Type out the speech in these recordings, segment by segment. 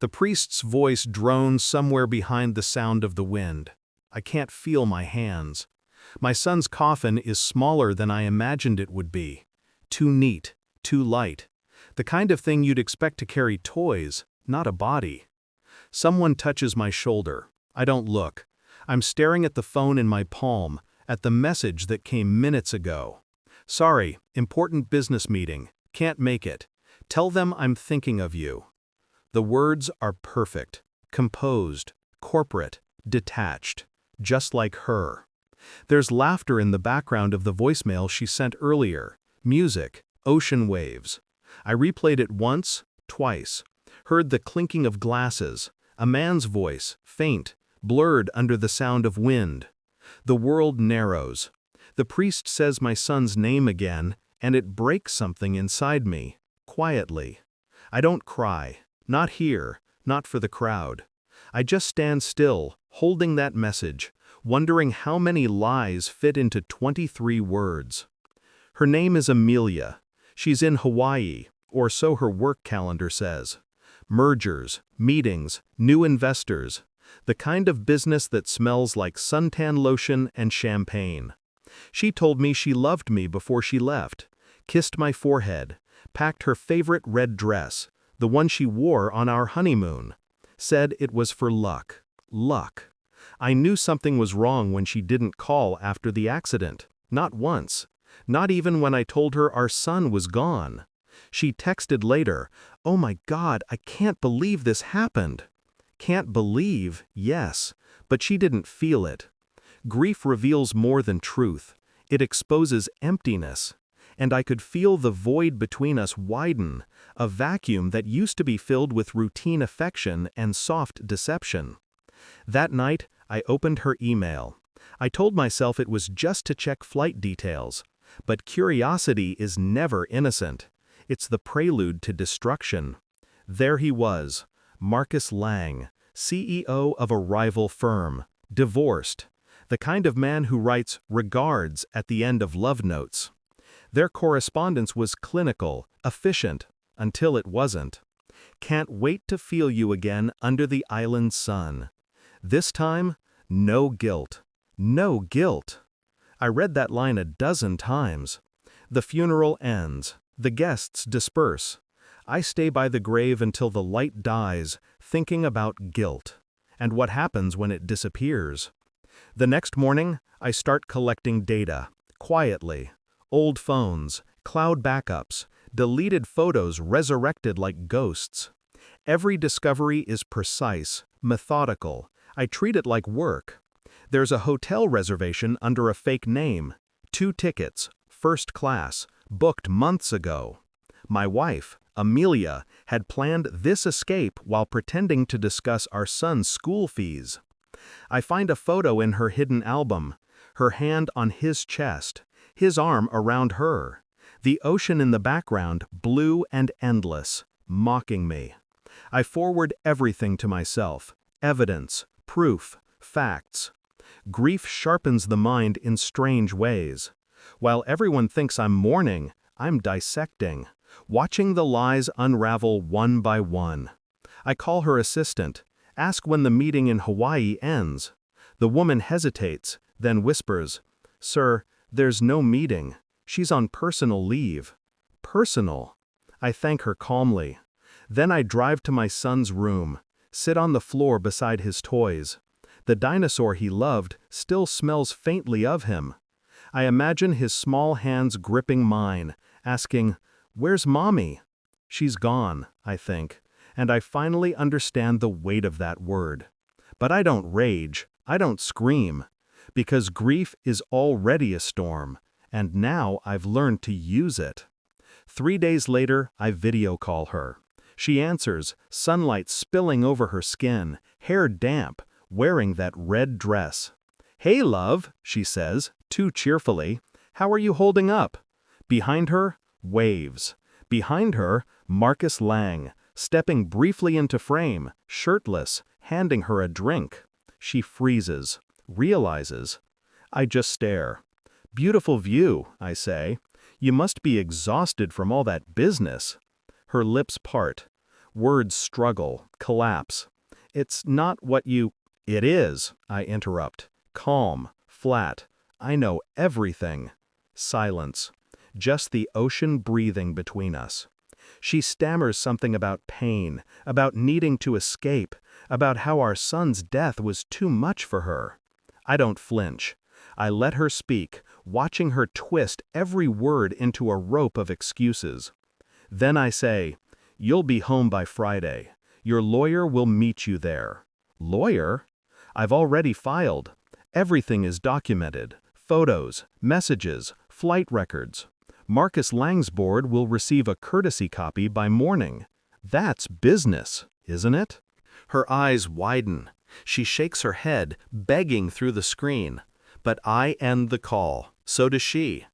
The priest's voice drones somewhere behind the sound of the wind. I can't feel my hands. My son's coffin is smaller than I imagined it would be. Too neat, too light. The kind of thing you'd expect to carry toys, not a body. Someone touches my shoulder. I don't look. I'm staring at the phone in my palm, at the message that came minutes ago. Sorry, important business meeting. Can't make it. Tell them I'm thinking of you. The words are perfect, composed, corporate, detached, just like her. There's laughter in the background of the voicemail she sent earlier, music, ocean waves. I replayed it once, twice, heard the clinking of glasses, a man's voice, faint, blurred under the sound of wind. The world narrows. The priest says my son's name again, and it breaks something inside me, quietly. I don't cry, not here, not for the crowd. I just stand still, holding that message, wondering how many lies fit into 23 words. Her name is Amelia. She's in Hawaii, or so her work calendar says. Mergers, meetings, new investors. The kind of business that smells like suntan lotion and champagne. She told me she loved me before she left, kissed my forehead, packed her favorite red dress, the one she wore on our honeymoon, said it was for luck. Luck. I knew something was wrong when she didn't call after the accident, not once, not even when I told her our son was gone. She texted later, "Oh my God, I can't believe this happened." Can't believe, yes, but she didn't feel it. Grief reveals more than truth. It exposes emptiness. And I could feel the void between us widen, a vacuum that used to be filled with routine affection and soft deception. That night, I opened her email. I told myself it was just to check flight details. But curiosity is never innocent. It's the prelude to destruction. There he was, Marcus Lang, CEO of a rival firm, divorced, the kind of man who writes regards at the end of love notes. Their correspondence was clinical, efficient, until it wasn't. Can't wait to feel you again under the island sun. This time, no guilt. No guilt. I read that line a dozen times. The funeral ends. The guests disperse. I stay by the grave until the light dies, thinking about guilt, and what happens when it disappears. The next morning, I start collecting data, quietly. Old phones, cloud backups, deleted photos resurrected like ghosts. Every discovery is precise, methodical. I treat it like work. There's a hotel reservation under a fake name. 2 tickets, first class, booked months ago. My wife, Amelia, had planned this escape while pretending to discuss our son's school fees. I find a photo in her hidden album, her hand on his chest, his arm around her. The ocean in the background, blue and endless, mocking me. I forward everything to myself, evidence, proof, facts. Grief sharpens the mind in strange ways. While everyone thinks I'm mourning, I'm dissecting, watching the lies unravel one by one. I call her assistant, ask when the meeting in Hawaii ends. The woman hesitates, then whispers, "Sir, there's no meeting. She's on personal leave." Personal. I thank her calmly. Then I drive to my son's room, sit on the floor beside his toys. The dinosaur he loved still smells faintly of him. I imagine his small hands gripping mine, asking, "Where's Mommy?" She's gone, I think, and I finally understand the weight of that word. But I don't rage, I don't scream, because grief is already a storm, and now I've learned to use it. 3 days later, I video call her. She answers, sunlight spilling over her skin, hair damp, wearing that red dress. "Hey, love," she says, too cheerfully. "How are you holding up?" Behind her, waves. Behind her, Marcus Lang, stepping briefly into frame, shirtless, handing her a drink. She freezes, realizes. I just stare. "Beautiful view," I say. "You must be exhausted from all that business." Her lips part. Words struggle, collapse. It's not what you— It is, I interrupt. Calm, flat. I know everything. Silence. Just the ocean breathing between us. She stammers something about pain, about needing to escape, about how our son's death was too much for her. I don't flinch. I let her speak, watching her twist every word into a rope of excuses. Then I say, "You'll be home by Friday. Your lawyer will meet you there." Lawyer? I've already filed. Everything is documented. Photos, messages, flight records. Marcus Langsboard will receive a courtesy copy by morning. That's business, isn't it? Her eyes widen. She shakes her head, begging through the screen. But I end the call. So does she.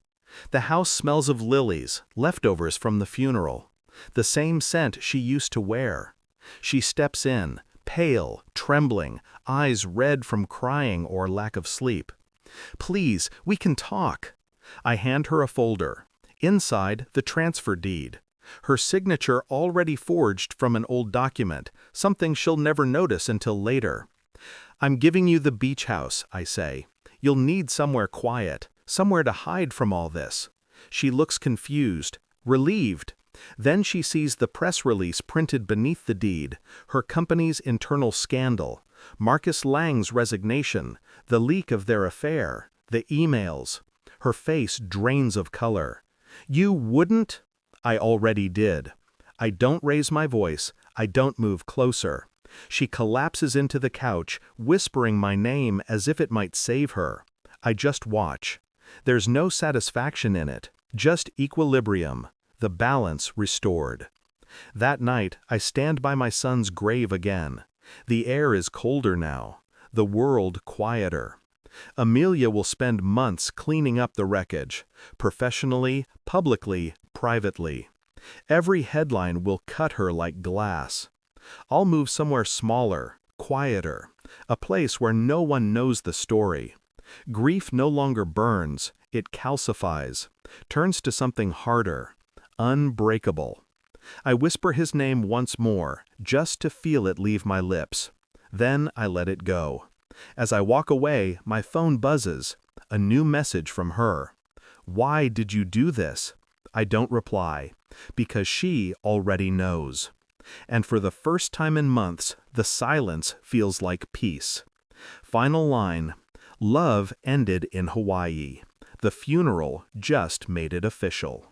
The house smells of lilies, leftovers from the funeral. The same scent she used to wear. She steps in, pale, trembling, eyes red from crying or lack of sleep. "Please, we can talk." I hand her a folder. Inside, the transfer deed. Her signature already forged from an old document, something she'll never notice until later. "I'm giving you the beach house," I say. "You'll need somewhere quiet, somewhere to hide from all this." She looks confused, relieved. Then she sees the press release printed beneath the deed, her company's internal scandal, Marcus Lang's resignation, the leak of their affair, the emails. Her face drains of color. "You wouldn't?" I already did. I don't raise my voice, I don't move closer. She collapses into the couch, whispering my name as if it might save her. I just watch. There's no satisfaction in it, just equilibrium, the balance restored. That night, I stand by my son's grave again. The air is colder now, the world quieter. Amelia will spend months cleaning up the wreckage, professionally, publicly, privately. Every headline will cut her like glass. I'll move somewhere smaller, quieter, a place where no one knows the story. Grief no longer burns, it calcifies, turns to something harder, unbreakable. I whisper his name once more, just to feel it leave my lips. Then I let it go. As I walk away, my phone buzzes, a new message from her. "Why did you do this?" I don't reply, because she already knows. And for the first time in months, the silence feels like peace. Final line: love ended in Hawaii. The funeral just made it official.